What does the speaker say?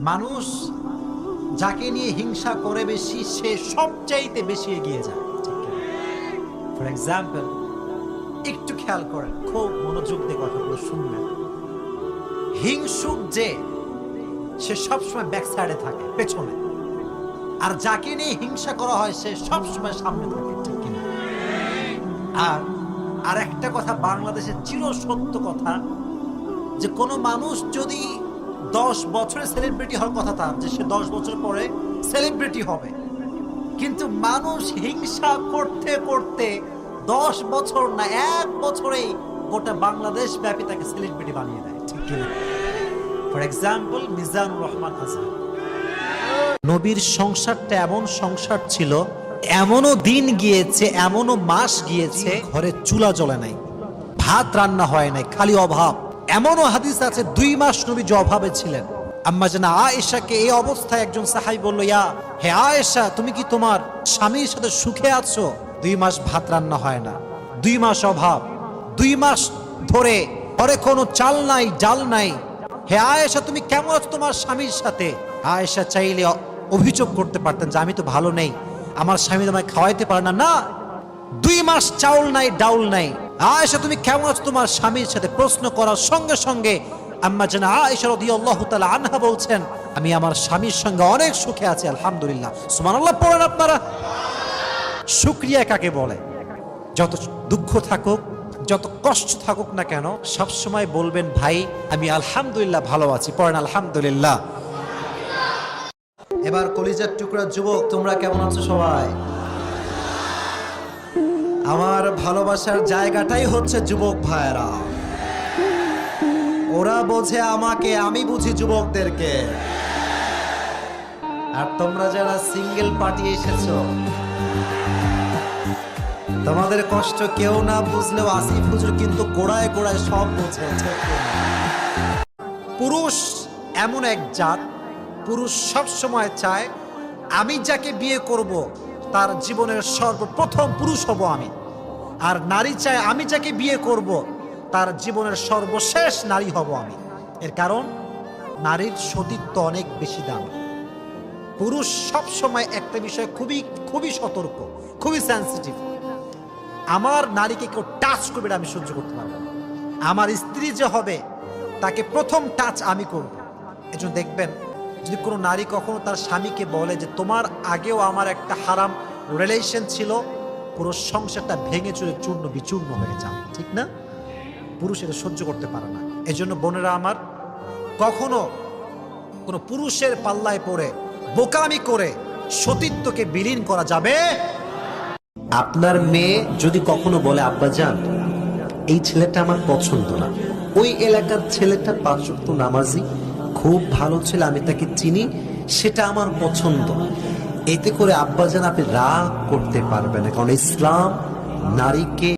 মানুষ যাকে নিয়ে হিংসা করে বেশি সে সবচাইতে বেশি এগিয়ে যায়। ফর এক্সাম্পল, একটু খেয়াল করেন, খুব মনোযোগ দিয়ে কথাগুলো শুনবেন। হিংসুক যে সে সবসময় ব্যাক সাইডে থাকে, পেছনে। আর যাকে নিয়ে হিংসা করা হয় সে সবসময় সামনে থাকে, ঠিক কিনা? আর একটা কথা বাংলাদেশের চির সত্য কথা, যে কোনো মানুষ যদি 10 বছরে সেলিব্রিটি হওয়ার কথা তার, যে সে 10 বছর পরে সেলিব্রিটি হবে, কিন্তু মানুষ হিংসা করতে করতে 10 বছর না 1 বছরেই গোটা বাংলাদেশ ব্যাপী তাকে সেলিব্রিটি বানিয়ে দেয়, ঠিক কিনা? ফর এক্সাম্পল, মিজানুর রহমান আজহার। নবীর সংসারটা এমন সংসার ছিল, এমনও দিন গিয়েছে, এমনও মাস গিয়েছে ঘরে চুলা জ্বলে নাই, ভাত রান্না হয় নাই, খালি অভাব। এমনও হাদিস আছে 2 মাস নবী যে অভাবে ছিলেন। আম্মা জানা আয়েশাকে এই অবস্থায় একজন সাহাবী বলল, ইয়া হে আয়েশা, তুমি কি তোমার স্বামীর সাথে সুখে আছো? 2 মাস ভাত রান্না হয় না, 2 মাস অভাব, 2 মাস ধরে ঘরে কোনো চাল নাই, ডাল নাই। হে আয়েশা, তুমি কেমন আছো তোমার স্বামীর সাথে? আয়েশা চাইলে অভিযোগ করতে পারতেন যে আমি তো ভালো নেই, আমার স্বামী তোমায় খাওয়াইতে পারে না। না, 2 মাস চাউল নাই, ডাউল নাই। আয়েশা, তুমি কেমন আছো তোমার স্বামীর সাথে প্রশ্ন করার সঙ্গে সঙ্গে আম্মা জানা আয়েশা রাদিয়াল্লাহু তাআলা আনহা বলছেন, আমি আমার স্বামীর সঙ্গে অনেক সুখে আছি, আলহামদুলিল্লাহ। সুবহানাল্লাহ পড়েন আপনারা। শুকরিয়া কাকে বলে? যত দুঃখ থাকুক, যত কষ্ট থাকুক না কেন, সব সময় বলবেন, ভাই আমি আলহামদুলিল্লাহ ভালো আছি। পড়েন আলহামদুলিল্লাহ। এবার কলিজার টুকরা যুবক, তোমরা কেমন আছো সবাই? আমার ভালোবাসার জায়গাটাই হচ্ছে যুবক ভাইরা। ওরা বোঝে আমাকে, আমি বুঝি যুবকদেরকে। আর তোমরা যারা সিঙ্গেল পার্টি এসেছো, তোমাদের কষ্ট কেউ না বুঝলেও আসিফ হুজুর কিন্তু গোড়ায় গোড়ায় সব বোঝে। পুরুষ এমন এক জাত, পুরুষ সব সময় চায় আমি যাকে বিয়ে করব তার জীবনের সর্বপ্রথম পুরুষ হব আমি। আর নারী চায় আমি যাকে বিয়ে করব তার জীবনের সর্বশেষ নারী হব আমি। এর কারণ নারীর সতীত্ব অনেক বেশি দাম। পুরুষ সব সময় একটা বিষয় খুবই খুবই সতর্ক, খুবই সেন্সিটিভ। আমার নারীকে কেউ টাচ করবে না, আমি সহ্য করতে পারবো না। আমার স্ত্রী যে হবে তাকে প্রথম টাচ আমি করব। এজন্য দেখবেন, যদি কোনো নারী কখনো তার স্বামীকে বলে যে তোমার আগেও আমার একটা হারাম রিলেশন ছিল, পুরো সংসারটা ভেঙে চুরে চূর্ণ বিচূর্ণ হয়ে যায়, ঠিক না? পুরুষ এটা সহ্য করতে পারে না। এজন্য বোনেরা আমার, কখনো কোনো পুরুষের পাল্লায় পড়ে বোকামি করে সতীত্বকে বিলীন করা যাবে। আপনার মেয়ে যদি কখনো বলে, আব্বাজান এই ছেলেটা আমার পছন্দ না, ওই এলাকার ছেলেটা 5 ওয়াক্ত নামাজি, খুব ভালো ছেলে, আমি তাকে চিনি, সেটা আমার পছন্দ, এতে করে আব্বাজান আপনি রাগ করতে পারবেন না। কারণ ইসলাম নারীকে